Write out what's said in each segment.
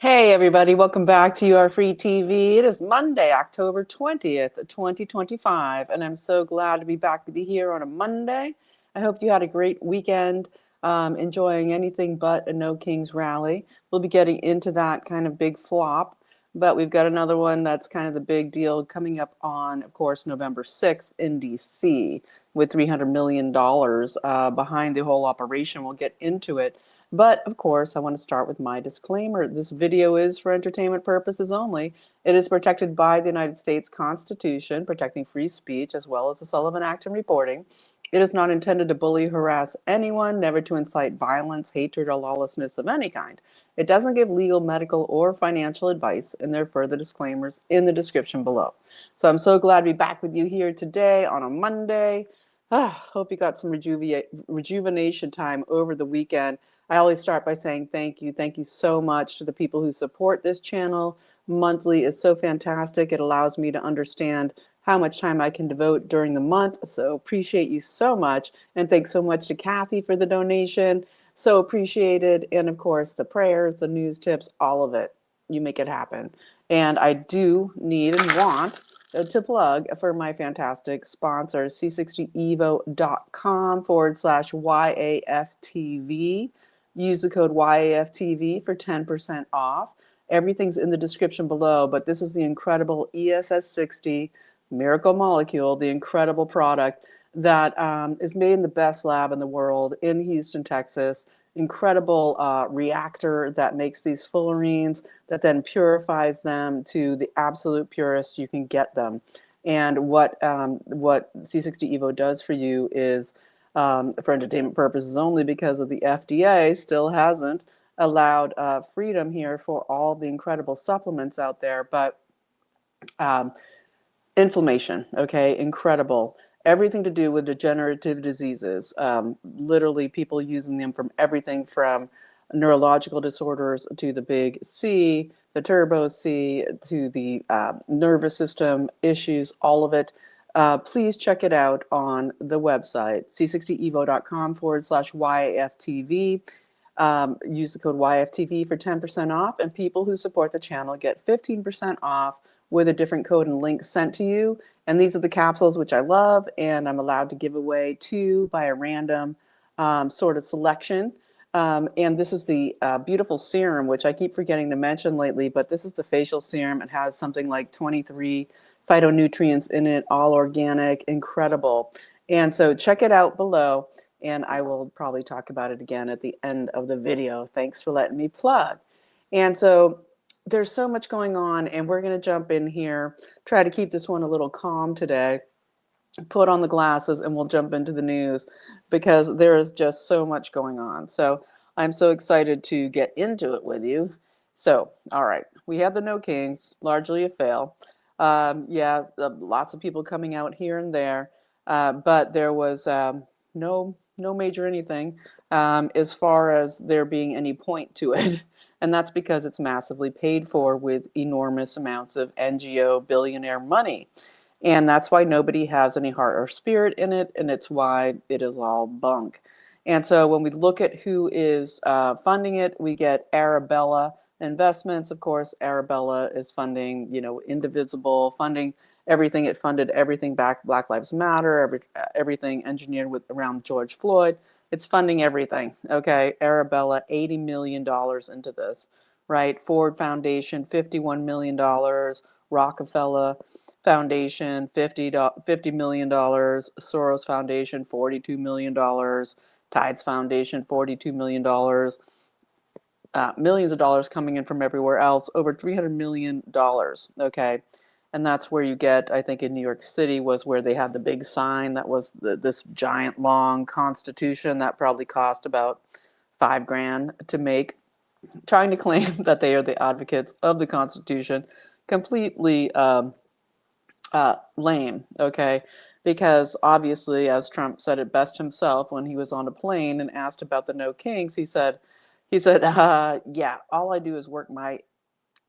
Hey everybody, welcome back to your free TV. It is Monday, October 20th, 2025, and I'm so glad to be back with you here on a Monday. I hope you had a great weekend, enjoying anything but a No Kings rally. We'll be getting into that kind of big flop, but we've got another one that's kind of the big deal coming up on, of course, November 6th in DC with $300 million behind the whole operation. We'll get into it. But of course, I want to start with my disclaimer. This video is for entertainment purposes only. It is protected by the United States Constitution, protecting free speech, as well as the Sullivan Act and reporting. It is not intended to bully, harass anyone, never to incite violence, hatred, or lawlessness of any kind. It doesn't give legal, medical, or financial advice, and there are further disclaimers in the description below. So I'm so glad to be back with you here today on a Monday. Hope you got some rejuvenation time over the weekend. I always start by saying thank you. Thank you so much to the people who support this channel monthly. It's so fantastic. It allows me to understand how much time I can devote during the month. So appreciate you so much. And thanks so much to Kathy for the donation. So appreciated. And of course, the prayers, the news tips, all of it. You make it happen. And I do need and want to plug for my fantastic sponsor, c60evo.com/YAFTV. Use the code YAFTV for 10% off. Everything's in the description below, but this is the incredible ESS60 miracle molecule, the incredible product that is made in the best lab in the world in Houston, Texas. Incredible reactor that makes these fullerenes that then purifies them to the absolute purest you can get them. And what C60 Evo does for you is, for entertainment purposes only, because of the FDA still hasn't allowed freedom here for all the incredible supplements out there, but inflammation, okay, incredible. Everything to do with degenerative diseases, literally people using them from everything from neurological disorders to the big C, the turbo C, to the nervous system issues, all of it. Please check it out on the website, c60evo.com/YAFTV. Use the code YFTV for 10% off, and people who support the channel get 15% off with a different code and link sent to you. And these are the capsules which I love, and I'm allowed to give away two by a random sort of selection. And this is the beautiful serum, which I keep forgetting to mention lately, but this is the facial serum. It has something like 23 phytonutrients in it, all organic, incredible. And so check it out below, and I will probably talk about it again at the end of the video. Thanks for letting me plug. And so there's so much going on, and we're going to jump in here, try to keep this one a little calm today, put on the glasses, and we'll jump into the news because there is just so much going on. So I'm so excited to get into it with you. So, all right, we have the No Kings, largely a fail. Yeah, lots of people coming out here and there, but there was no major anything as far as there being any point to it. And that's because it's massively paid for with enormous amounts of NGO billionaire money. And that's why nobody has any heart or spirit in it, and it's why it is all bunk. And so when we look at who is funding it, we get Arabella Investments. Of course, Arabella is funding, Indivisible, funding everything. It funded everything back, Black Lives Matter, everything engineered around George Floyd. It's funding everything, okay? Arabella, $80 million into this, right? Ford Foundation, $51 million. Rockefeller Foundation, $50 million. Soros Foundation, $42 million. Tides Foundation, $42 million. Millions of dollars coming in from everywhere else, over $300 million, okay? And that's where you get, I think in New York City was where they had the big sign that was this giant long constitution that probably cost about $5,000 to make, trying to claim that they are the advocates of the Constitution. Completely lame, okay? Because obviously, as Trump said it best himself when he was on a plane and asked about the No Kings, he said, yeah, all I do is work my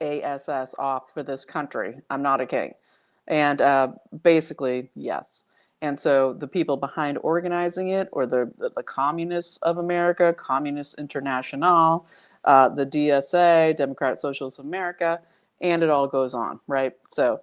ASS off for this country. I'm not a king. And basically, yes. And so the people behind organizing it, or the Communists of America, Communist International, the DSA, Democratic Socialists of America, and it all goes on, right? So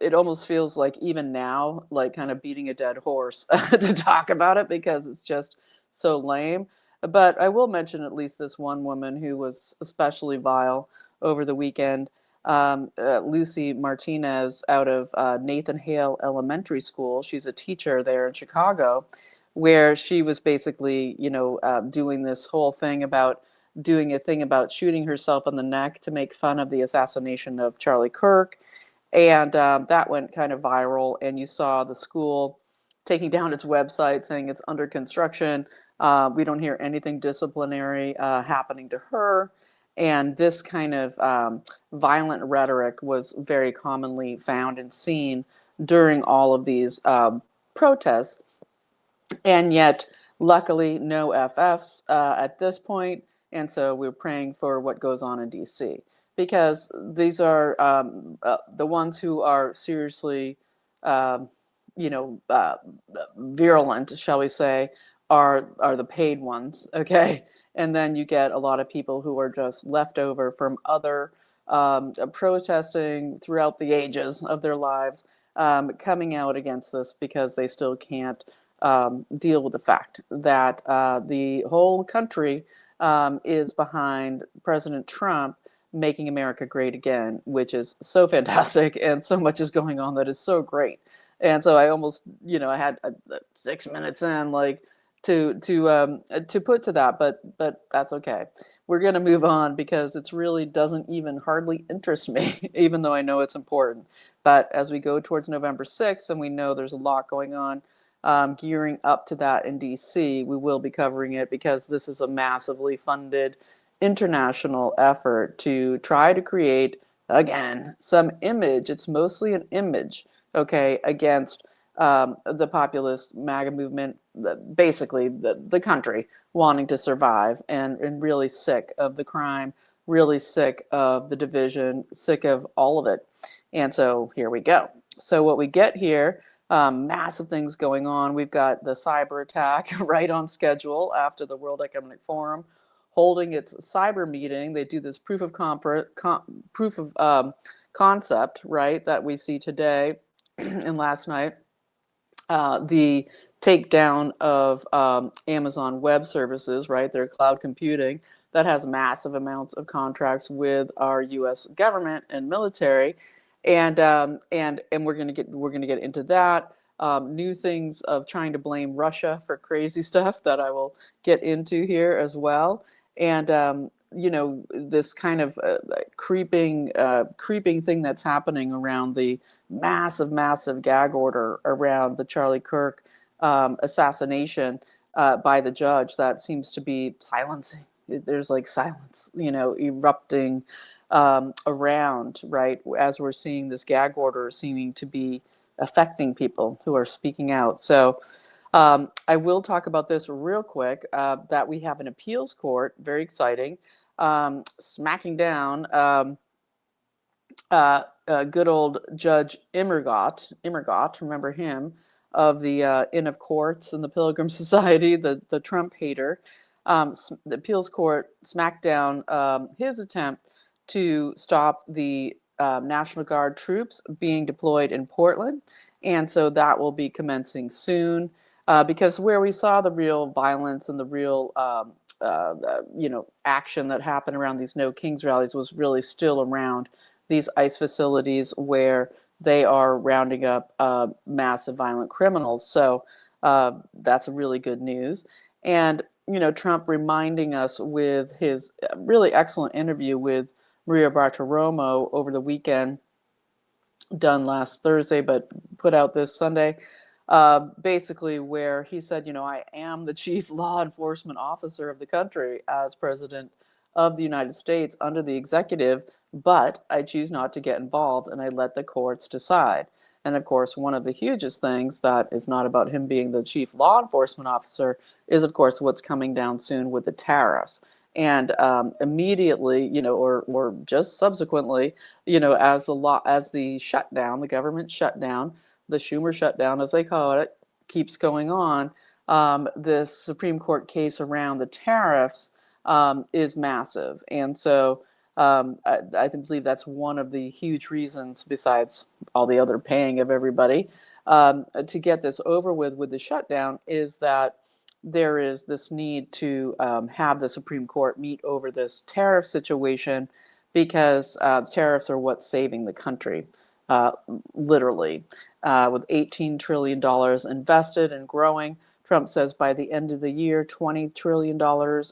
it almost feels like even now, like kind of beating a dead horse to talk about it because it's just so lame. But I will mention at least this one woman who was especially vile over the weekend. Lucy Martinez out of Nathan Hale Elementary School. She's a teacher there in Chicago, where she was basically, doing this whole thing about doing a thing about shooting herself in the neck to make fun of the assassination of Charlie Kirk. And that went kind of viral. And you saw the school taking down its website saying it's under construction. We don't hear anything disciplinary happening to her. And this kind of violent rhetoric was very commonly found and seen during all of these protests. And yet, luckily, no FFs at this point. And so we're praying for what goes on in DC because these are the ones who are seriously, um, virulent, shall we say, are the paid ones. Okay, and then you get a lot of people who are just left over from other protesting throughout the ages of their lives, coming out against this because they still can't deal with the fact that the whole country is behind President Trump making America great again, which is so fantastic, and so much is going on that is so great. And so I almost, I had 6 minutes in, like to put to that, but that's okay. We're gonna move on because it's really doesn't even hardly interest me, even though I know it's important. But as we go towards November 6th, and we know there's a lot going on gearing up to that in DC, we will be covering it because this is a massively funded international effort to try to create, again, some image. It's mostly an image, okay, against the populist MAGA movement, basically the country wanting to survive and really sick of the crime, really sick of the division, sick of all of it. And so here we go. So what we get here, massive things going on. We've got the cyber attack right on schedule after the World Economic Forum holding its cyber meeting. They do this proof of concept, right, that we see today and last night. The takedown of Amazon Web Services, right, their cloud computing that has massive amounts of contracts with our U.S. government and military, and we're gonna get into that. New things of trying to blame Russia for crazy stuff that I will get into here as well, and this kind of creeping thing that's happening around the massive gag order around the Charlie Kirk assassination by the judge that seems to be silencing. There's like silence, erupting around, right, as we're seeing this gag order seeming to be affecting people who are speaking out. So I will talk about this real quick, that we have an appeals court, very exciting, smacking down good old Judge Immergott, remember him, of the Inn of Courts and the Pilgrim Society, the Trump hater. The appeals court smacked down his attempt to stop the National Guard troops being deployed in Portland. And so that will be commencing soon because where we saw the real violence and the real action that happened around these No Kings rallies was really still around these ICE facilities where they are rounding up massive violent criminals. So that's really good news. And, Trump reminding us with his really excellent interview with Maria Bartiromo over the weekend, done last Thursday, but put out this Sunday, basically where he said, I am the chief law enforcement officer of the country as president of the United States under the executive, but I choose not to get involved and I let the courts decide. And of course, one of the hugest things that is not about him being the chief law enforcement officer is, of course, what's coming down soon with the tariffs. And immediately, or just subsequently, as the shutdown, the government shutdown, the Schumer shutdown, as they call it, keeps going on, this Supreme Court case around the tariffs is massive. And so I believe that's one of the huge reasons, besides all the other paying of everybody, to get this over with the shutdown, is that there is this need to have the Supreme Court meet over this tariff situation, because tariffs are what's saving the country, uh, literally. With $18 trillion invested and growing, Trump says by the end of the year, $20 trillion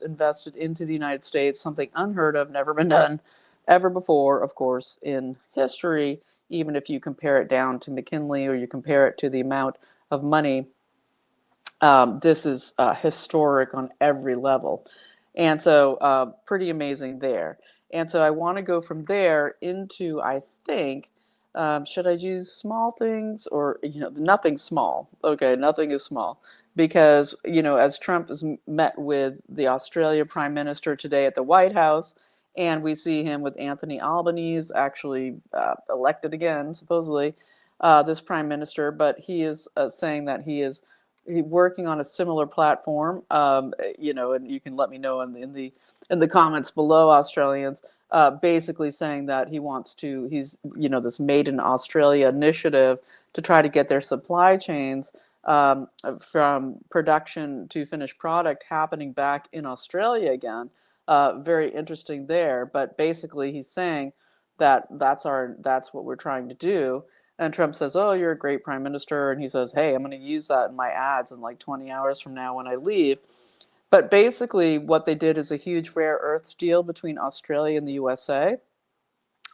invested into the United States, something unheard of, never been done ever before, of course, in history, even if you compare it down to McKinley or you compare it to the amount of money. This is historic on every level. And so pretty amazing there. And so I want to go from there into, I think, should I use small things, or, nothing small. Okay, nothing is small. Because, as Trump has met with the Australia Prime Minister today at the White House, and we see him with Anthony Albanese, actually elected again, supposedly, this Prime Minister, but he is saying that he is working on a similar platform, and you can let me know in the comments below, Australians, basically saying that he's this Made in Australia initiative to try to get their supply chains, from production to finished product, happening back in Australia again. Very interesting there, but basically he's saying that that's what we're trying to do. And Trump says, "Oh, you're a great prime minister." And he says, "Hey, I'm going to use that in my ads in like 20 hours from now when I leave." But basically, what they did is a huge rare earths deal between Australia and the USA.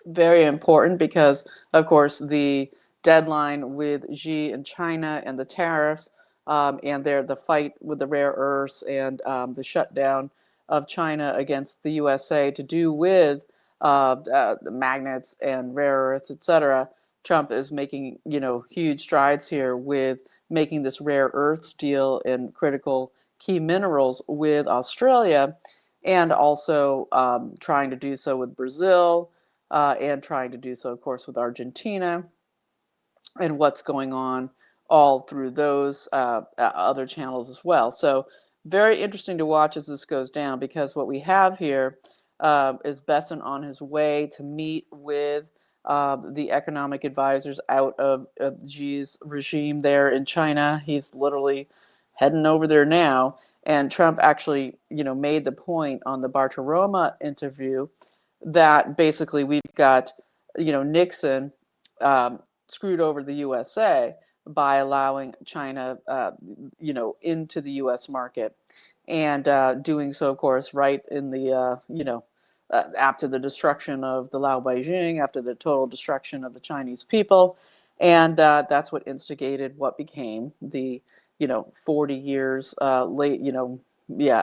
Very important because, of course, the deadline with Xi and China and the tariffs, and the fight with the rare earths, and the shutdown of China against the USA to do with the magnets and rare earths, etc. Trump is making huge strides here with making this rare earths deal and critical key minerals with Australia, and also trying to do so with Brazil, and trying to do so, of course, with Argentina, and what's going on all through those other channels as well. So very interesting to watch as this goes down, because what we have here is Besson on his way to meet with the economic advisors out of Xi's regime there in China. He's literally heading over there now. And Trump actually, made the point on the Bartiromo interview that basically we've got, Nixon screwed over the USA by allowing China, into the U.S. market, and doing so, of course, right in the, after the destruction of the Lao Beijing, after the total destruction of the Chinese people, and that's what instigated what became the, 40 years late,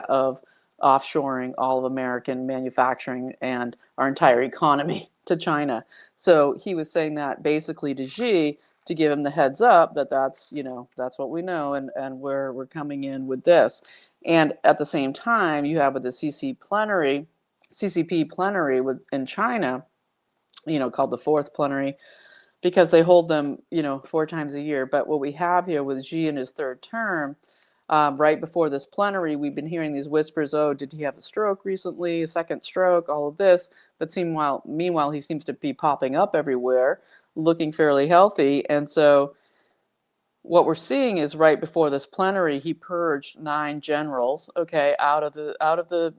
of offshoring all of American manufacturing and our entire economy to China. So he was saying that basically to Xi, to give him the heads up that that's what we know, and we're coming in with this. And at the same time, you have with the CCP plenary in China, called the fourth plenary, because they hold them, 4 times a year. But what we have here with Xi in his third term, right before this plenary, we've been hearing these whispers, oh, did he have a stroke recently, a second stroke, all of this. But meanwhile, he seems to be popping up everywhere, looking fairly healthy. And so what we're seeing is right before this plenary, he purged 9 generals, okay, out of the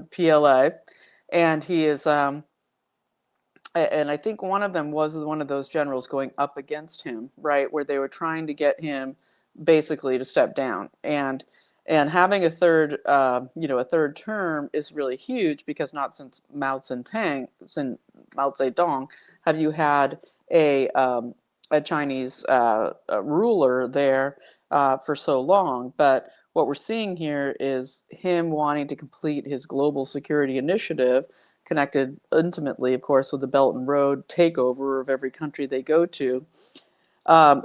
PLA. And he is, and I think one of them was one of those generals going up against him, right, where they were trying to get him basically to step down. And having a third term is really huge, because not since since Mao Zedong, have you had a Chinese ruler there for so long. But what we're seeing here is him wanting to complete his global security initiative, connected intimately, of course, with the Belt and Road takeover of every country they go to,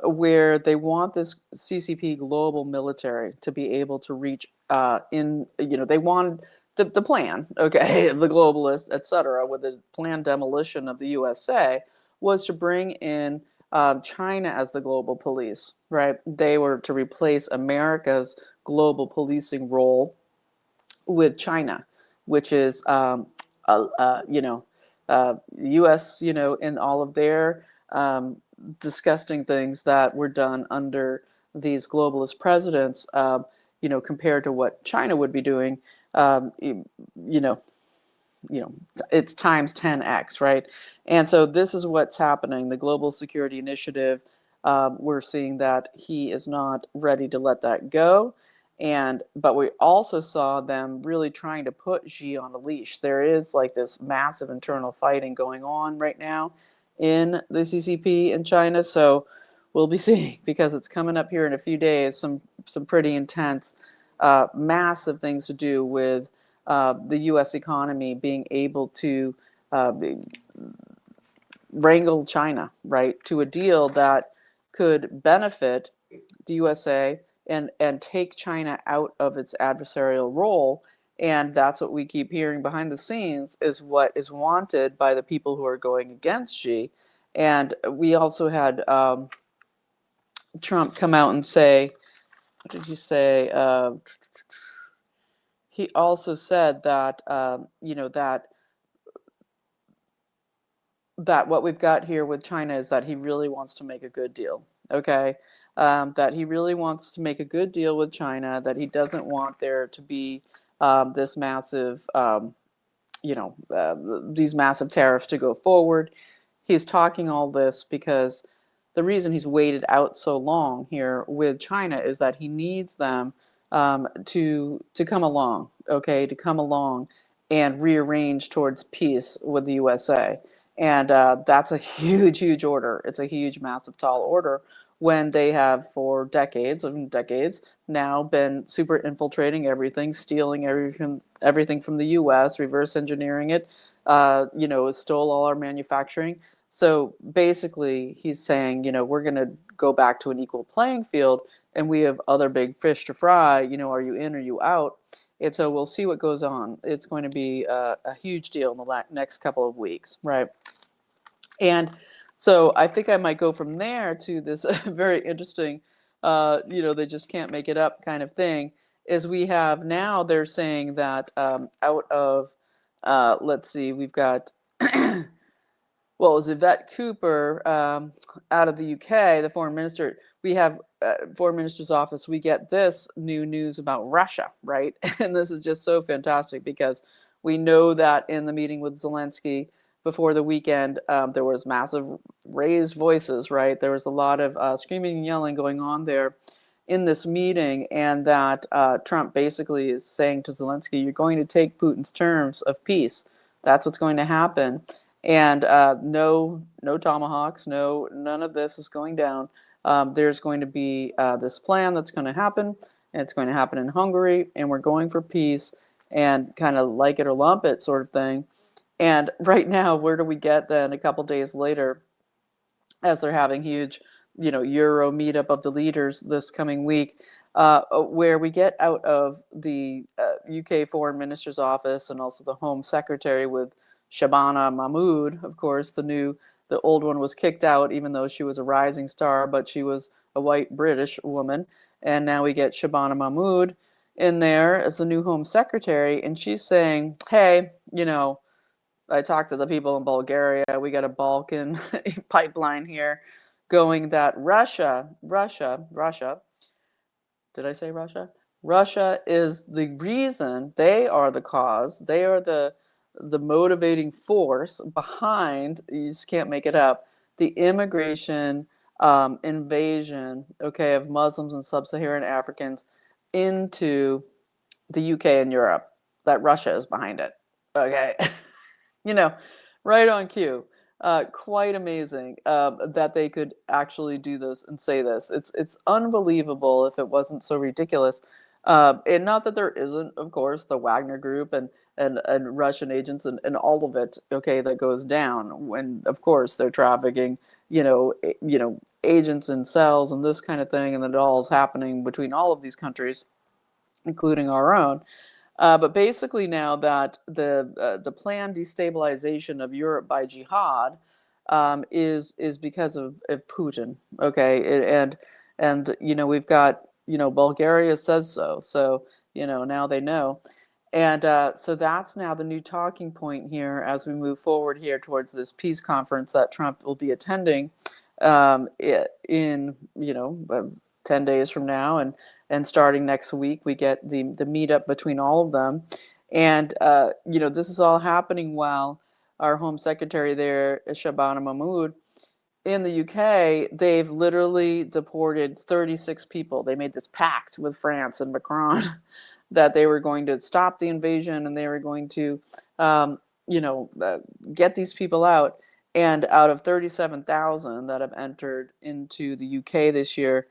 where they want this CCP global military to be able to reach they want the plan, okay, of the globalists, etc., with the planned demolition of the USA, was to bring in China as the global police, right? They were to replace America's global policing role with China, which is, U.S., in all of their disgusting things that were done under these globalist presidents, compared to what China would be doing, you know, it's times 10x, right? And so this is what's happening. The Global Security Initiative, we're seeing that he is not ready to let that go. But we also saw them really trying to put Xi on a leash. There is like this massive internal fighting going on right now in the CCP in China. So we'll be seeing, because it's coming up here in a few days, some pretty intense, massive things to do with the U.S. economy being able to wrangle China, right, to a deal that could benefit the USA and take China out of its adversarial role. And that's what we keep hearing behind the scenes, is what is wanted by the people who are going against Xi. And we also had Trump come out and say, what did you say? He also said that, that what we've got here with China is that he really wants to make a good deal. Okay, that he really wants to make a good deal with China. That he doesn't want there to be this massive, these massive tariffs to go forward. He's talking all this because the reason he's waited out so long here with China is that he needs them to come along, okay, to come along and rearrange towards peace with the USA. And that's a huge, huge order. It's a huge, massive, tall order when they have for decades now been super infiltrating everything, stealing everything from the US, reverse engineering it, stole all our manufacturing. So basically, he's saying, we're going to go back to an equal playing field, and we have other big fish to fry. Are you in or you out? And so we'll see what goes on. It's going to be a huge deal in the next couple of weeks, right? And so I think I might go from there to this very interesting, they just can't make it up kind of thing. Is we have now, they're saying that out of, let's see, we've got, well, it was Yvette Cooper out of the UK, the foreign minister. We have foreign minister's office. We get this new news about Russia, right? And this is just so fantastic, because we know that in the meeting with Zelensky before the weekend, there was massive raised voices, right? There was a lot of screaming and yelling going on there in this meeting, and that Trump basically is saying to Zelensky, you're going to take Putin's terms of peace. That's what's going to happen. And no tomahawks, none of this is going down. There's going to be this plan that's going to happen, and it's going to happen in Hungary, and we're going for peace, and kind of like it or lump it sort of thing. And right now, where do we get then a couple days later, as they're having huge, Euro meetup of the leaders this coming week, where we get out of the UK Foreign Minister's office and also the Home Secretary with Shabana Mahmood, of course, the old one was kicked out, even though she was a rising star, but she was a white British woman. And now we get Shabana Mahmood in there as the new Home Secretary, and she's saying, hey, I talked to the people in Bulgaria. We got a Balkan pipeline here going that Russia, did I say Russia? Russia is the reason, they are the cause, they are the motivating force behind, you just can't make it up, the immigration invasion, okay, of Muslims and sub-Saharan Africans into the UK and Europe. That Russia is behind it, okay? Right on cue. Quite amazing that they could actually do this and say this. It's unbelievable if it wasn't so ridiculous. And not that there isn't, of course, the Wagner Group and Russian agents and all of it, okay, that goes down when, of course, they're trafficking, agents and cells and this kind of thing, and it all is happening between all of these countries, including our own. But basically now that the planned destabilization of Europe by jihad is because of Putin, okay, and we've got Bulgaria says so, so now they know, And so that's now the new talking point here as we move forward here towards this peace conference that Trump will be attending in 10 days from now, and starting next week we get the meetup between all of them. And this is all happening while our Home Secretary there, Shabana Mahmood, in the UK, they've literally deported 36 people. They made this pact with France and Macron that they were going to stop the invasion and they were going to, um, get these people out. And out of 37,000 that have entered into the UK this year,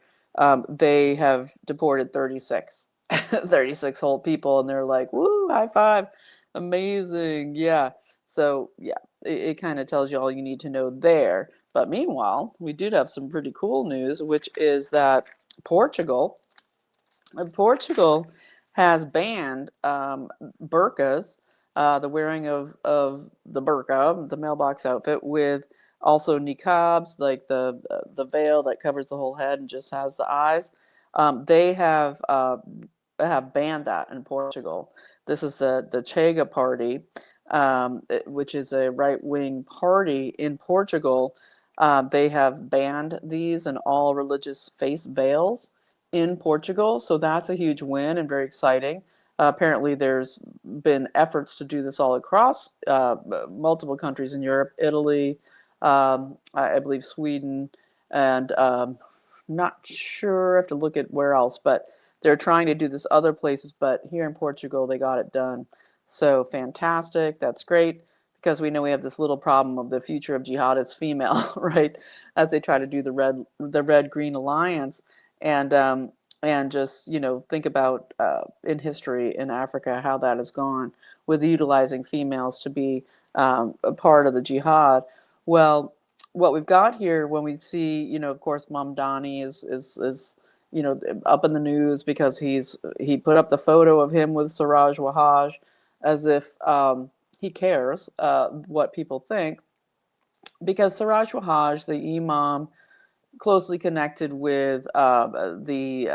they have deported 36, 36 whole people. And they're like, woo, high five. Amazing. Yeah. So, yeah, it kind of tells you all you need to know there. But meanwhile, we did have some pretty cool news, which is that Portugal has banned burqas, the wearing of the burqa, the mailbox outfit, with also niqabs, like the veil that covers the whole head and just has the eyes. They have banned that in Portugal. This is the CHEGA party, which is a right-wing party in Portugal. They have banned these and all religious face veils in Portugal, so that's a huge win and very exciting. Apparently, there's been efforts to do this all across multiple countries in Europe, Italy, I believe Sweden, and not sure. I have to look at where else, but they're trying to do this other places. But here in Portugal, they got it done. So fantastic. That's great, because we know we have this little problem of the future of jihad is female, right? As they try to do the red green alliance, and just think about in history in Africa how that has gone with utilizing females to be a part of the jihad. Well, what we've got here when we see, of course, Mamdani is up in the news because he put up the photo of him with Siraj Wahhaj, as if he cares what people think, because Siraj Wahhaj, the imam closely connected with the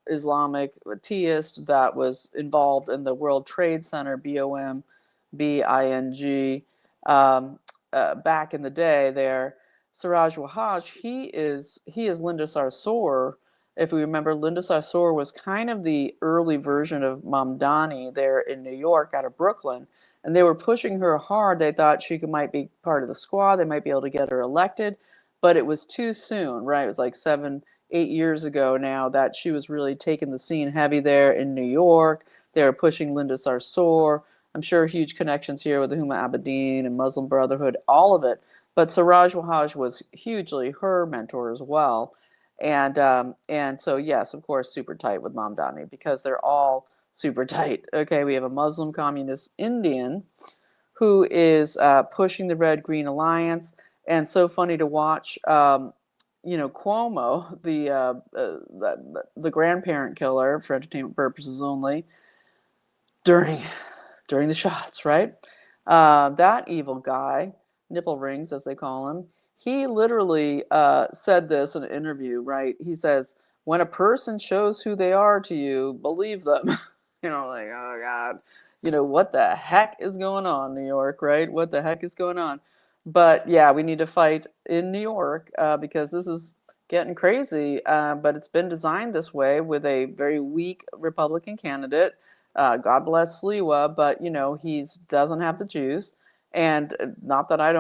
Islamic teist that was involved in the World Trade Center, BOMBING, back in the day there. Siraj Wahhaj, he is Linda Sarsour. If we remember, Linda Sarsour was kind of the early version of Mamdani there in New York out of Brooklyn. And they were pushing her hard. They thought she might be part of the squad. They might be able to get her elected. But it was too soon, right? It was like 7, 8 years ago now that she was really taking the scene heavy there in New York. They were pushing Linda Sarsour. I'm sure huge connections here with the Huma Abedin and Muslim Brotherhood, all of it. But Siraj Wahhaj was hugely her mentor as well. And so, yes, of course, super tight with Mamdani, because they're all super tight. Okay, we have a Muslim communist Indian who is pushing the Red-Green Alliance. And so funny to watch, Cuomo, the grandparent killer for entertainment purposes only, during the shots, right? That evil guy, nipple rings as they call him, he literally said this in an interview, right? He says, "When a person shows who they are to you, believe them." Like, oh God, what the heck is going on, New York, right? What the heck is going on? But yeah, we need to fight in New York because this is getting crazy. But it's been designed this way with a very weak Republican candidate. God bless Sliwa, but he doesn't have the juice. And not that I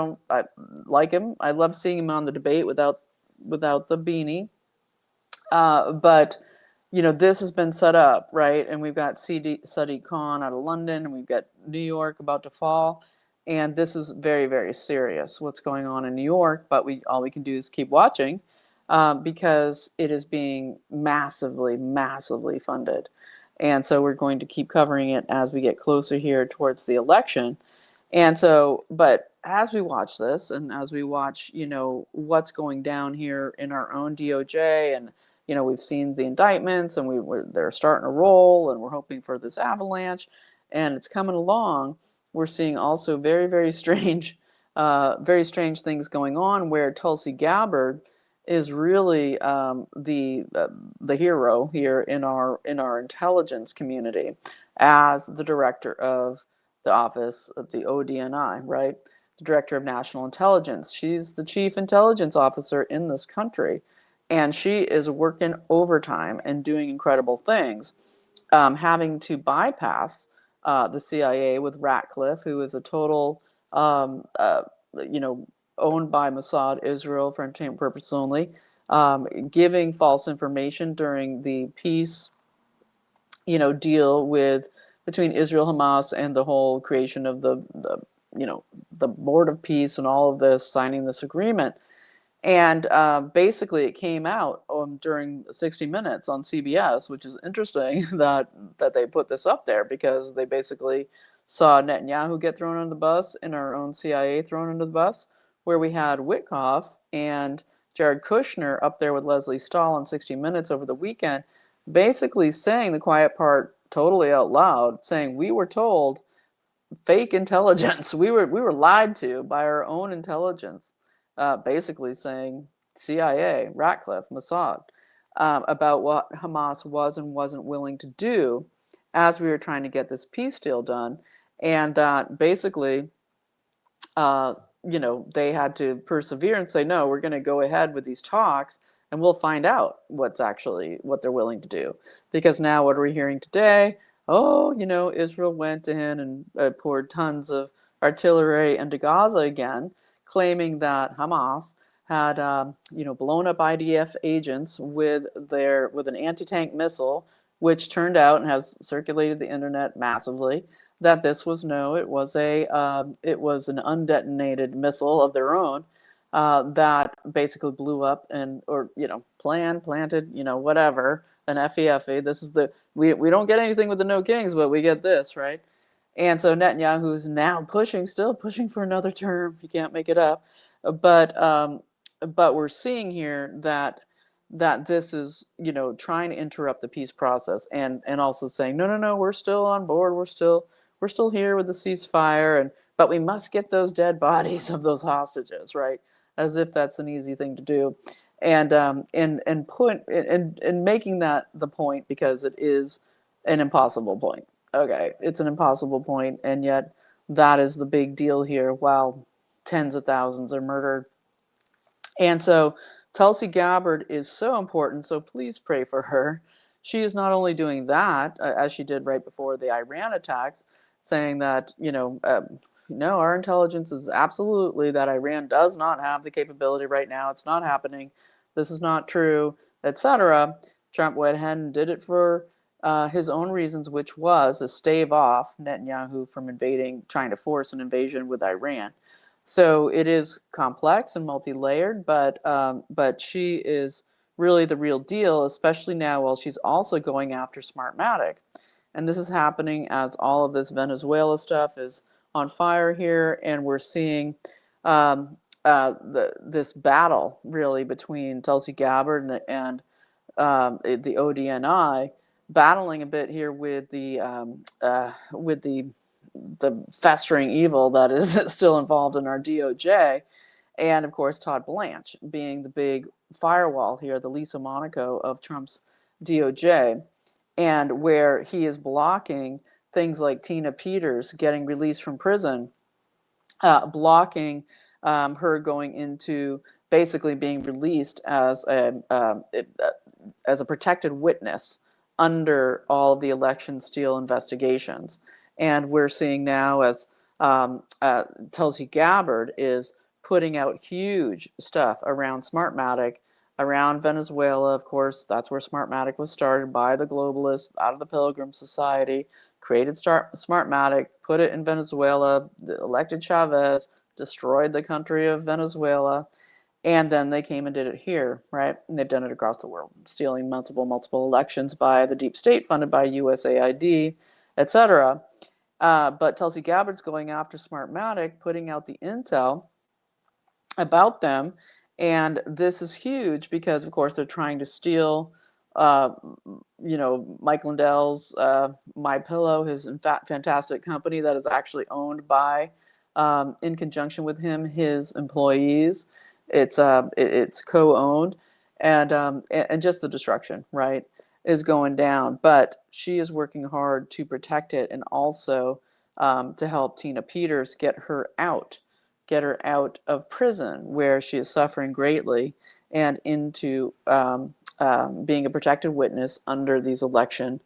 like him. I love seeing him on the debate without the beanie. But this has been set up, right? And we've got Sadiq Khan out of London, and we've got New York about to fall. And this is very, very serious, what's going on in New York. But all we can do is keep watching because it is being massively, massively funded. And so we're going to keep covering it as we get closer here towards the election. And so, but as we watch this and as we watch, what's going down here in our own DOJ, and, we've seen the indictments and they're starting to roll, and we're hoping for this avalanche, and it's coming along. We're seeing also very, very strange things going on where Tulsi Gabbard is really the hero here in our intelligence community. as the director of the office of the ODNI, right? The director of national intelligence. She's the chief intelligence officer in this country, and she is working overtime and doing incredible things, having to bypass the CIA with Ratcliffe, who is a total, you know, owned by Mossad, Israel, for entertainment purposes only, giving false information during the peace, deal with between Israel, Hamas, and the whole creation of the Board of Peace and all of this, signing this agreement. And basically, it came out during 60 Minutes on CBS, which is interesting that they put this up there, because they basically saw Netanyahu get thrown under the bus and our own CIA thrown under the bus, where we had Witkoff and Jared Kushner up there with Leslie Stahl on 60 Minutes over the weekend, basically saying the quiet part totally out loud, saying we were told fake intelligence. We were lied to by our own intelligence, basically saying CIA, Ratcliffe, Mossad, about what Hamas was and wasn't willing to do as we were trying to get this peace deal done, and that basically, they had to persevere and say, no, we're going to go ahead with these talks, and we'll find out what they're willing to do. Because now what are we hearing today? Oh, Israel went in and poured tons of artillery into Gaza again, claiming that Hamas had, blown up IDF agents with an anti-tank missile, which turned out and has circulated the internet massively, that this was it was an undetonated missile of their own, that basically blew up planted, whatever, an FEFE. This is we don't get anything with the No Kings, but we get this, right? And so Netanyahu's now still pushing for another term. You can't make it up. But we're seeing here that this is, trying to interrupt the peace process, and also saying, no, we're still on board. We're still here with the ceasefire, but we must get those dead bodies of those hostages, right? As if that's an easy thing to do, and making that the point, because it is an impossible point. Okay, it's an impossible point, and yet that is the big deal here, while tens of thousands are murdered. And so Tulsi Gabbard is so important, so please pray for her. She is not only doing that, as she did right before the Iran attacks, saying that, no, our intelligence is absolutely that Iran does not have the capability right now. It's not happening. This is not true, etc. Trump went ahead and did it for his own reasons, which was to stave off Netanyahu from trying to force an invasion with Iran. So it is complex and multi-layered, but she is really the real deal, especially now while she's also going after Smartmatic. And this is happening as all of this Venezuela stuff is on fire here, and we're seeing this battle really between Tulsi Gabbard and the ODNI, battling a bit here with the festering evil that is still involved in our DOJ, and of course Todd Blanche being the big firewall here, the Lisa Monaco of Trump's DOJ, and where he is blocking things like Tina Peters getting released from prison, blocking her going into basically being released as a protected witness under all of the election steal investigations. And we're seeing now as Tulsi Gabbard is putting out huge stuff around Smartmatic, around Venezuela. Of course, that's where Smartmatic was started by the globalists out of the Pilgrim Society, created Smartmatic, put it in Venezuela, elected Chavez, destroyed the country of Venezuela, and then they came and did it here, right? And they've done it across the world, stealing multiple elections by the deep state funded by USAID, etc. But Tulsi Gabbard's going after Smartmatic, putting out the intel about them. And this is huge because, of course, they're trying to steal, Mike Lindell's MyPillow, his fantastic company that is actually owned by, in conjunction with him, his employees. It's co-owned, and just the destruction, right, is going down. But she is working hard to protect it, and also to help Tina Peters get her out of prison, where she is suffering greatly, and into being a protected witness under these election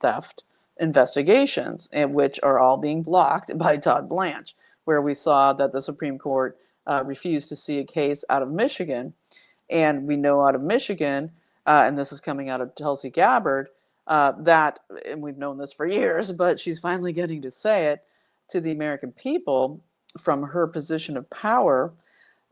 theft investigations, and which are all being blocked by Todd Blanche, where we saw that the Supreme Court refused to see a case out of Michigan. And we know out of Michigan, and this is coming out of Tulsi Gabbard, that, and we've known this for years, but she's finally getting to say it to the American people from her position of power,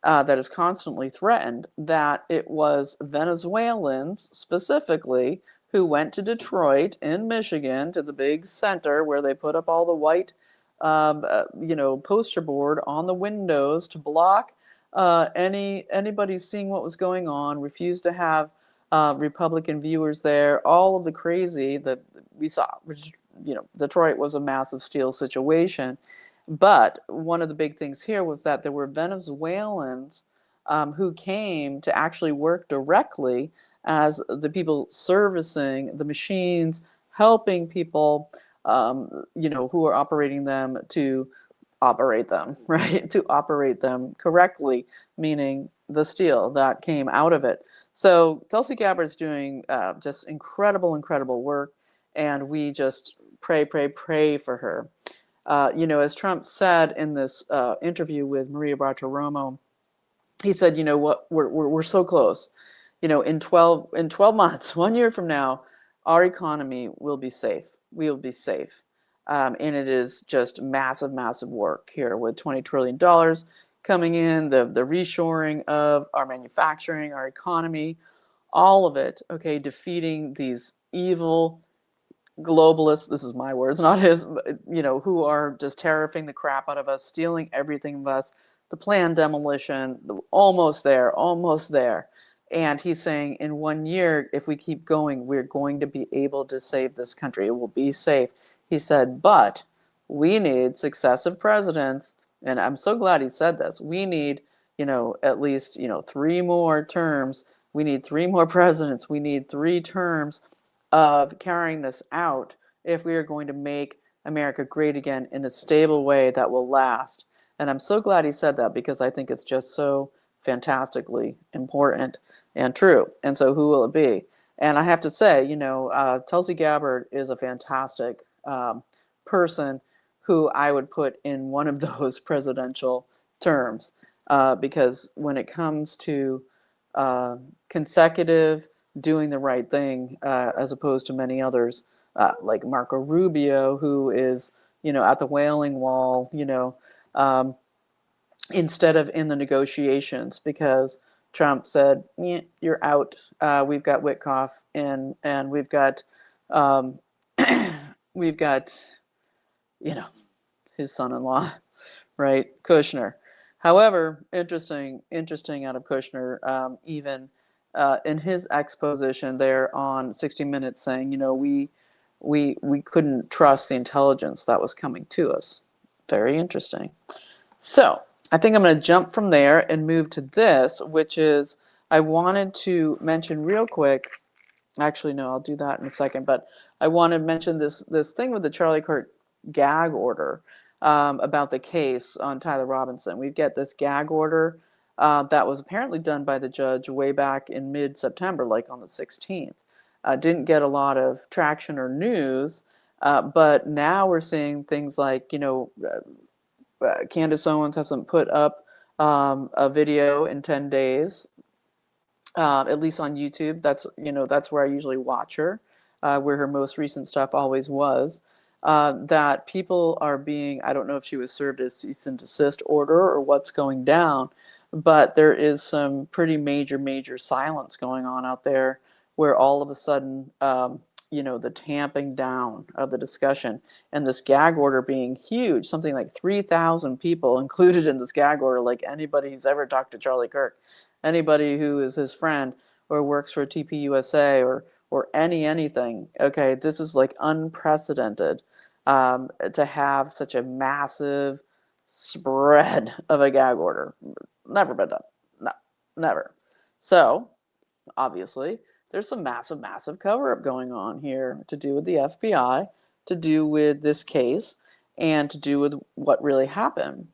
that is constantly threatened, that it was Venezuelans specifically who went to Detroit in Michigan, to the big center where they put up all the white, poster board on the windows to block anybody seeing what was going on, refused to have Republican viewers there, all of the crazy that we saw. Which, Detroit was a massive steel situation. But one of the big things here was that there were Venezuelans who came to actually work directly as the people servicing the machines, helping people, who are operating them to operate them, right? To operate them correctly, meaning the steel that came out of it. So Tulsi Gabbard's doing just incredible, incredible work, and we just pray, pray, pray for her. As Trump said in this interview with Maria Bartiromo, he said, what, we're so close. In 12 months, 1 year from now, our economy will be safe. We will be safe. And it is just massive, massive work here with $20 trillion coming in, the reshoring of our manufacturing, our economy, all of it, okay, defeating these evil globalists, this is my words, not his, who are just terrifying the crap out of us, stealing everything of us, the planned demolition, almost there, almost there. And he's saying in 1 year, if we keep going, we're going to be able to save this country. It will be safe. He said, but we need successive presidents. And I'm so glad he said this. We need, at least, 3 more terms. We need 3 more presidents. We need 3 terms of carrying this out if we are going to make America great again in a stable way that will last. And I'm so glad he said that, because I think it's just so fantastically important and true. And so who will it be? And I have to say, Tulsi Gabbard is a fantastic person who I would put in one of those presidential terms, because when it comes to consecutive doing the right thing, as opposed to many others, like Marco Rubio, who is, at the Wailing Wall, instead of in the negotiations, because Trump said, you're out. We've got Witkoff, and we've got, we've got, his son-in-law, right, Kushner. However, interesting out of Kushner, even in his exposition there on 60 Minutes, saying, we couldn't trust the intelligence that was coming to us. Very interesting. So I think I'm going to jump from there and move to this, which is, I wanted to mention real quick. Actually, no, I'll do that in a second. But I want to mention this thing with the Charlie Kirk gag order, about the case on Tyler Robinson. We get this gag order that was apparently done by the judge way back in mid-September, like on the 16th. Didn't get a lot of traction or news, but now we're seeing things like, Candace Owens hasn't put up a video in 10 days, at least on YouTube. That's where I usually watch her, where her most recent stuff always was. That people are being, I don't know if she was served a cease and desist order or what's going down, but there is some pretty major silence going on out there, where all of a sudden, the tamping down of the discussion, and this gag order being huge, something like 3,000 people included in this gag order, like anybody who's ever talked to Charlie Kirk, anybody who is his friend or works for TPUSA or anything. Okay, this is like unprecedented, to have such a massive spread of a gag order. Never been done. No, never. So obviously, there's some massive cover-up going on here to do with the FBI, to do with this case, and to do with what really happened.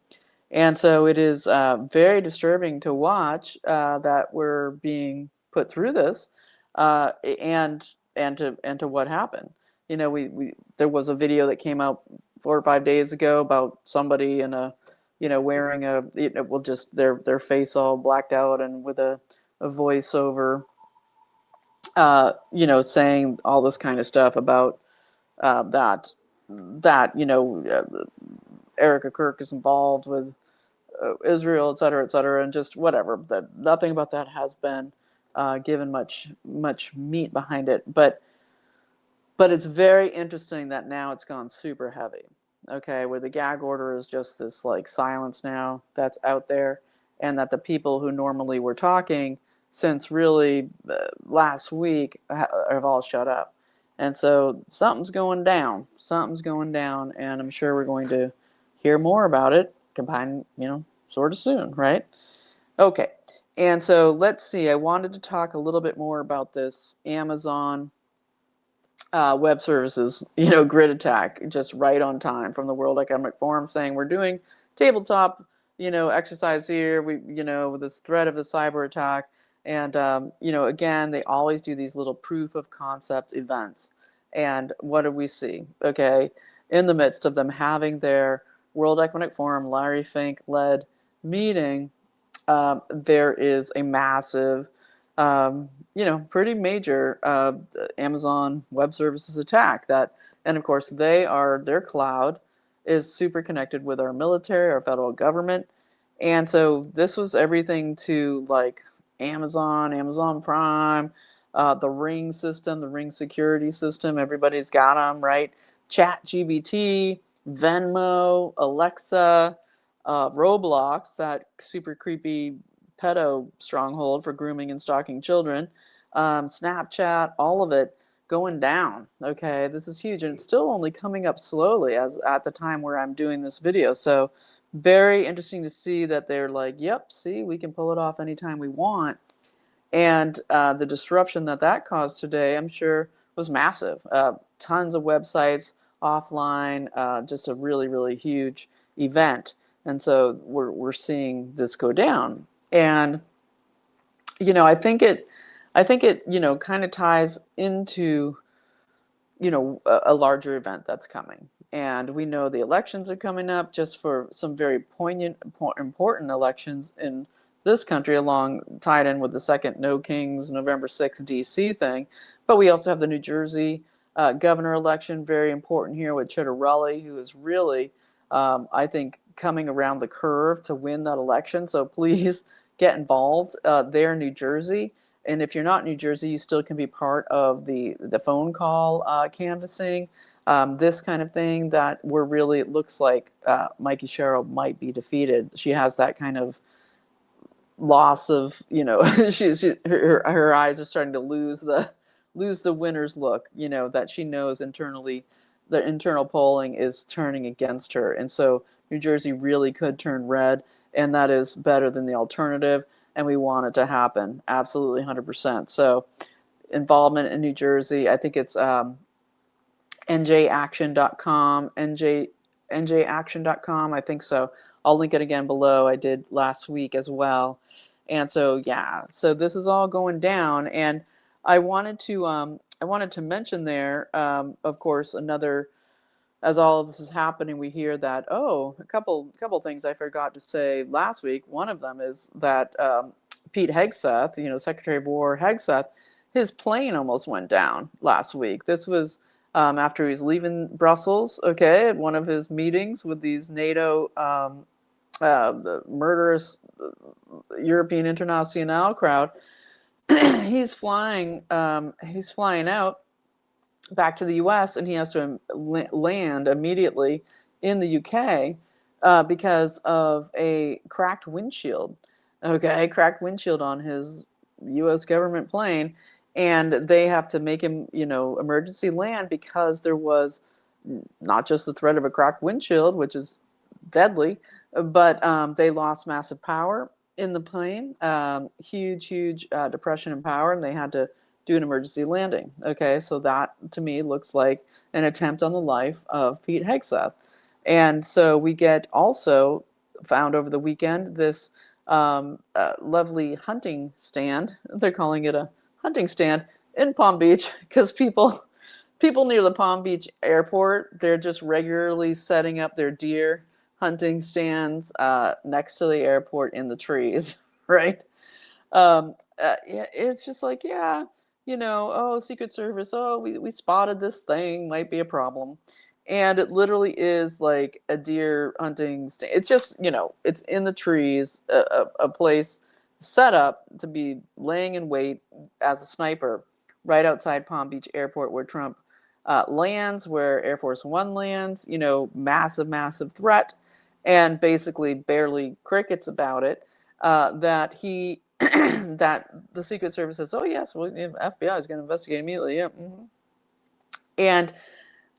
And so it is very disturbing to watch that we're being put through this, and to what happened. You know, we there was a video that came out 4 or 5 days ago about somebody in a, you know, wearing a, well, just their face all blacked out and with a voiceover, you know, saying all this kind of stuff about that you know, Erica Kirk is involved with Israel, et cetera, and just whatever. That nothing about that has been given much meat behind it, but it's very interesting that now it's gone super heavy. Okay, where the gag order is just this like silence now that's out there, and that the people who normally were talking since really last week have all shut up. And so something's going down. Something's going down, and I'm sure we're going to hear more about it, combined, you know, sort of soon, right? Okay, and so let's see. I wanted to talk a little bit more about this Amazon Web Services, you know, grid attack, just right on time from the World Economic Forum, saying we're doing tabletop, you know, exercise here. We, you know, with this threat of the cyber attack, and you know, again, they always do these little proof of concept events. And what do we see? Okay, in the midst of them having their World Economic Forum, Larry Fink led meeting, there is a massive, you know, pretty major Amazon Web Services attack. That, and of course, their cloud is super connected with our military, our federal government, and so this was everything to like Amazon Prime, the Ring system, the Ring security system. Everybody's got them, right? ChatGPT, Venmo, Alexa, Roblox, that super creepy pedo stronghold for grooming and stalking children, Snapchat, all of it going down. Okay, this is huge, and it's still only coming up slowly as at the time where I'm doing this video. So very interesting to see that they're like, yep, see, we can pull it off anytime we want. And the disruption that caused today, I'm sure, was massive. Tons of websites offline, just a really huge event. And so we're seeing this go down. And you know, I think it you know, kind of ties into, you know, a larger event that's coming. And we know the elections are coming up, just for some very poignant, important elections in this country, along tied in with the second No Kings November 6th DC thing. But we also have the New Jersey governor election, very important here with Chitterelli, who is really, I think, coming around the curve to win that election. So please get involved there in New Jersey. And if you're not in New Jersey, you still can be part of the phone call canvassing, this kind of thing, that we're really, it looks like Mikey Sherrill might be defeated. She has that kind of loss of, you know, her eyes are starting to lose the winner's look, you know, that she knows internally the internal polling is turning against her. And so New Jersey really could turn red, and that is better than the alternative. And we want it to happen. Absolutely 100%. So involvement in New Jersey, I think it's njaction.com, njaction.com, I think so. I'll link it again below. I did last week as well. And so, yeah, so this is all going down. And I wanted to mention there, of course, another, as all of this is happening, we hear that, oh, a couple things I forgot to say last week. One of them is that Pete Hegseth, you know, Secretary of War Hegseth, his plane almost went down last week. This was after he was leaving Brussels, okay, at one of his meetings with these NATO murderous European International crowd. he's flying out back to the US, and he has to land immediately in the UK because of a cracked windshield. Okay, cracked windshield on his US government plane, and they have to make him, you know, emergency land because there was not just the threat of a cracked windshield, which is deadly, but they lost massive power in the plane, huge depression in power, and they had to do an emergency landing. Okay, so that to me looks like an attempt on the life of Pete Hegseth. And so we get also found over the weekend this lovely hunting stand. They're calling it a hunting stand in Palm Beach because people near the Palm Beach airport, they're just regularly setting up their deer hunting stands next to the airport in the trees, right? Yeah, it's just like, yeah, oh, Secret Service, oh, we spotted this thing, might be a problem. And it literally is like a deer hunting stand. It's just, it's in the trees, a place set up to be laying in wait as a sniper right outside Palm Beach Airport where Trump lands, where Air Force One lands, massive, massive threat, and basically barely crickets about it. That he that the Secret Service says, oh yes, well, FBI is going to investigate immediately. Yeah. Mm-hmm. And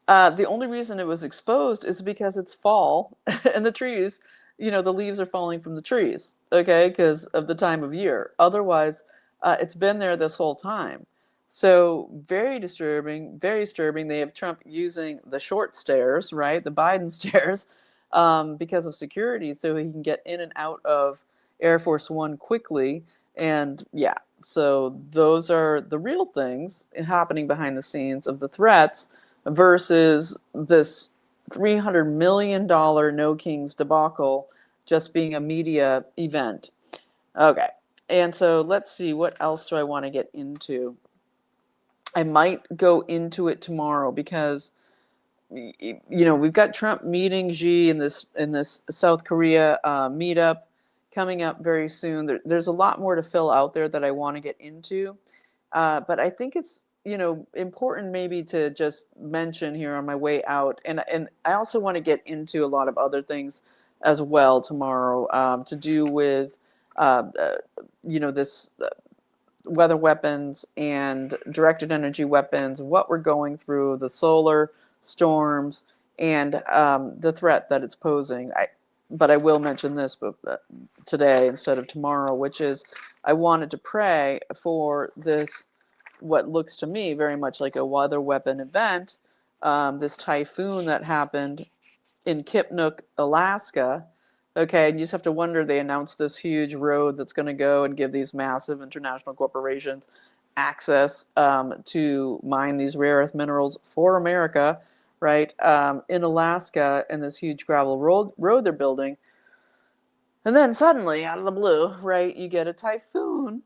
the only reason it was exposed is because it's fall and the trees, the leaves are falling from the trees, okay, because of the time of year. Otherwise, it's been there this whole time. So very disturbing, very disturbing. They have Trump using the short stairs, right, the Biden stairs, because of security, so he can get in and out of Air Force One quickly. And yeah, so those are the real things happening behind the scenes of the threats versus this $300 million No Kings debacle just being a media event. Okay, and so let's see, what else do I want to get into? I might go into it tomorrow because we've got Trump meeting Xi in this South Korea meetup coming up very soon. There's a lot more to fill out there that I want to get into, but I think it's important maybe to just mention here on my way out, and I also want to get into a lot of other things as well tomorrow, to do with this weather weapons and directed energy weapons, what we're going through, the solar storms, and the threat that it's posing. But I will mention this today instead of tomorrow, which is I wanted to pray for this, what looks to me very much like a weather weapon event, this typhoon that happened in Kipnuk, Alaska. Okay, and you just have to wonder, they announced this huge road that's going to go and give these massive international corporations access to mine these rare earth minerals for America, right, in Alaska, and this huge gravel road they're building. And then suddenly, out of the blue, right, you get a typhoon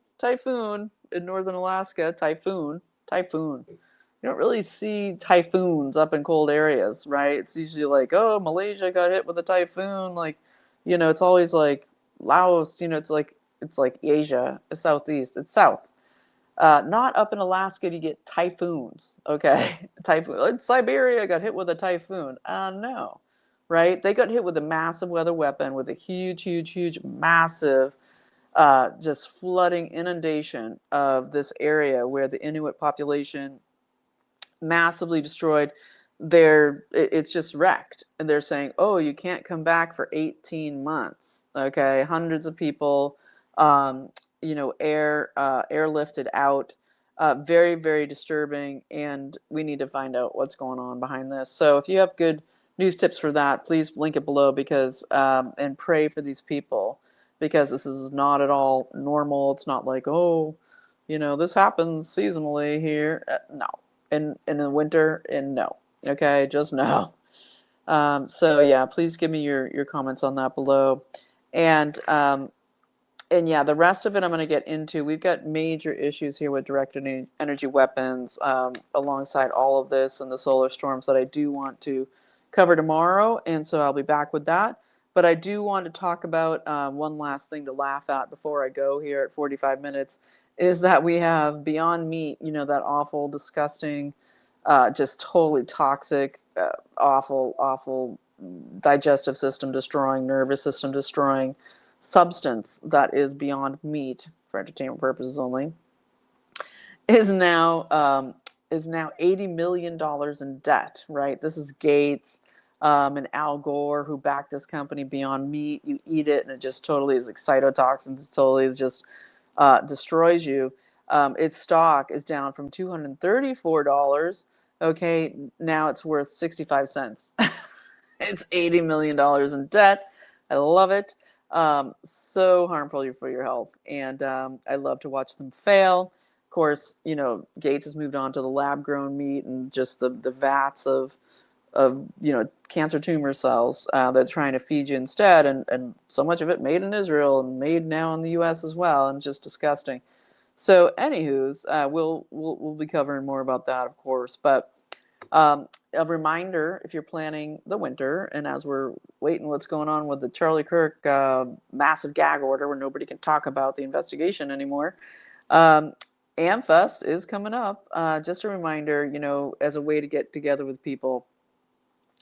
in northern Alaska, typhoon. You don't really see typhoons up in cold areas, right? It's usually like, oh, Malaysia got hit with a typhoon. Like, it's always like Laos, it's like Asia, Southeast, it's south. Not up in Alaska do you get typhoons, okay? Typhoon. Siberia got hit with a typhoon. No, right? They got hit with a massive weather weapon with a huge, huge, huge, massive, just flooding inundation of this area where the Inuit population massively destroyed. It's just wrecked, and they're saying, oh, you can't come back for 18 months. Okay, hundreds of people, airlifted out. Very, very disturbing, and we need to find out what's going on behind this. So if you have good news tips for that, please link it below, because and pray for these people, because this is not at all normal. It's not like, oh, this happens seasonally here. No. In the winter, and no. Okay, just no. So yeah, please give me your comments on that below. And yeah, the rest of it I'm going to get into. We've got major issues here with directed energy weapons, alongside all of this and the solar storms that I do want to cover tomorrow, and so I'll be back with that. But I do want to talk about one last thing to laugh at before I go here at 45 minutes, is that we have Beyond Meat, that awful, disgusting, just totally toxic, awful, awful, digestive system destroying, nervous system destroying substance that is Beyond Meat, for entertainment purposes only, is now $80 million in debt, right? This is Gates and Al Gore, who backed this company Beyond Meat. You eat it and it just totally is like cytotoxins. It totally just destroys you. its stock is down from $234. Okay, now it's worth 65 cents. It's $80 million in debt. I love it. So harmful for your health. And I love to watch them fail. Of course, you know, Gates has moved on to the lab grown meat and just the vats of cancer tumor cells that they're trying to feed you instead. And so much of it made in Israel and made now in the US as well. And just disgusting. So anywho's, we'll be covering more about that, of course. But a reminder, if you're planning the winter, and as we're waiting what's going on with the Charlie Kirk massive gag order where nobody can talk about the investigation anymore, AmFest is coming up. Just a reminder, you know, as a way to get together with people.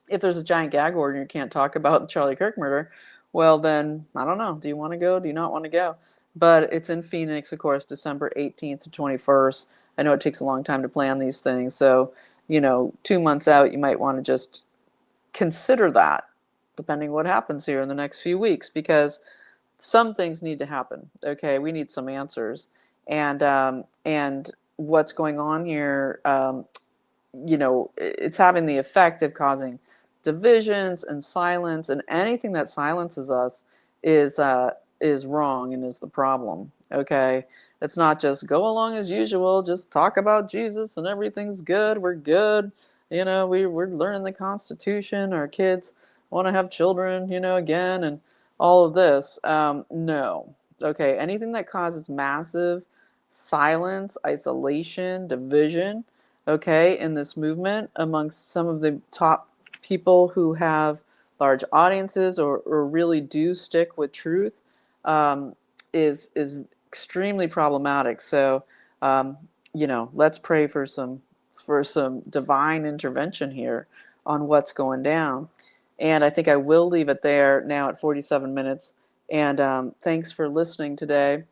If there's a giant gag order and you can't talk about the Charlie Kirk murder, well then, I don't know. Do you want to go? Do you not want to go? But it's in Phoenix, of course, December 18th to 21st. I know it takes a long time to plan these things. So, you know, 2 months out, you might want to just consider that, depending what happens here in the next few weeks, because some things need to happen. Okay, we need some answers, and what's going on here, you know, it's having the effect of causing divisions and silence, and anything that silences us is wrong and is the problem. Okay, it's not just go along as usual, just talk about Jesus and everything's good, we're good. You know, we're learning the Constitution, our kids want to have children, you know, again, and all of this. No. Okay, anything that causes massive silence, isolation, division, okay, in this movement amongst some of the top people who have large audiences or really do stick with truth, is extremely problematic. So, you know, let's pray for some divine intervention here on what's going down. And I think I will leave it there now at 47 minutes. And thanks for listening today.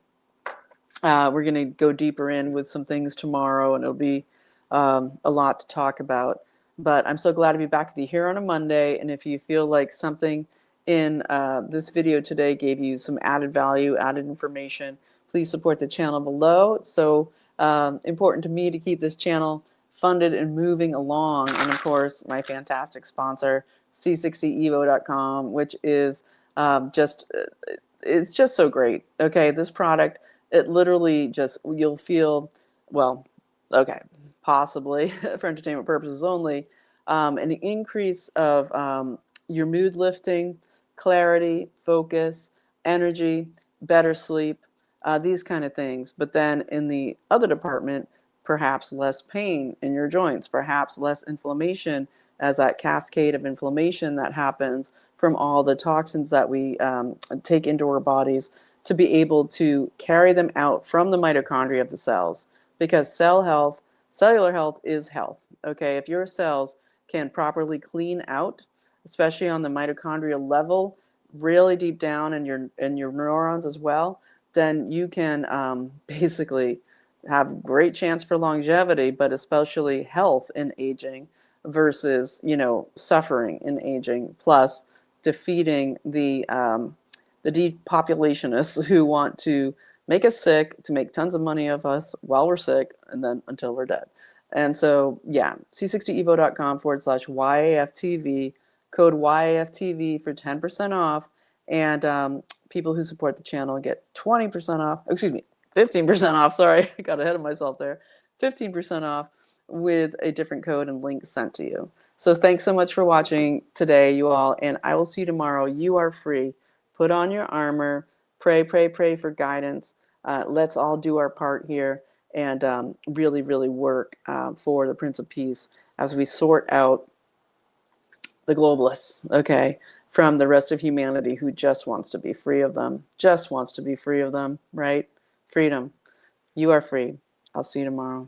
We're going to go deeper in with some things tomorrow, and it'll be a lot to talk about. But I'm so glad to be back with you here on a Monday. And if you feel like something in this video today gave you some added value, added information, please support the channel below. It's so important to me to keep this channel funded and moving along. And of course, my fantastic sponsor, C60evo.com, which is it's just so great. Okay, this product, it literally just, you'll feel, well, okay, possibly for entertainment purposes only, an increase of your mood lifting, clarity, focus, energy, better sleep, these kind of things. But then in the other department, perhaps less pain in your joints, perhaps less inflammation, as that cascade of inflammation that happens from all the toxins that we take into our bodies, to be able to carry them out from the mitochondria of the cells. Because cellular health is health. Okay, if your cells can properly clean out, especially on the mitochondrial level, really deep down in your neurons as well, then you can basically have great chance for longevity, but especially health in aging versus, you know, suffering in aging, plus defeating the depopulationists who want to make us sick, to make tons of money of us while we're sick, and then until we're dead. And so, yeah, c60evo.com/YAFTV, code YAFTV for 10% off, and people who support the channel get 20% off, excuse me, 15% off, sorry, I got ahead of myself there, 15% off with a different code and link sent to you. So thanks so much for watching today, you all, and I will see you tomorrow. You are free. Put on your armor, pray, pray, pray for guidance. Let's all do our part here and really, really work for the Prince of Peace as we sort out the globalists, okay, from the rest of humanity who just wants to be free of them, just wants to be free of them, right? Freedom. You are free. I'll see you tomorrow.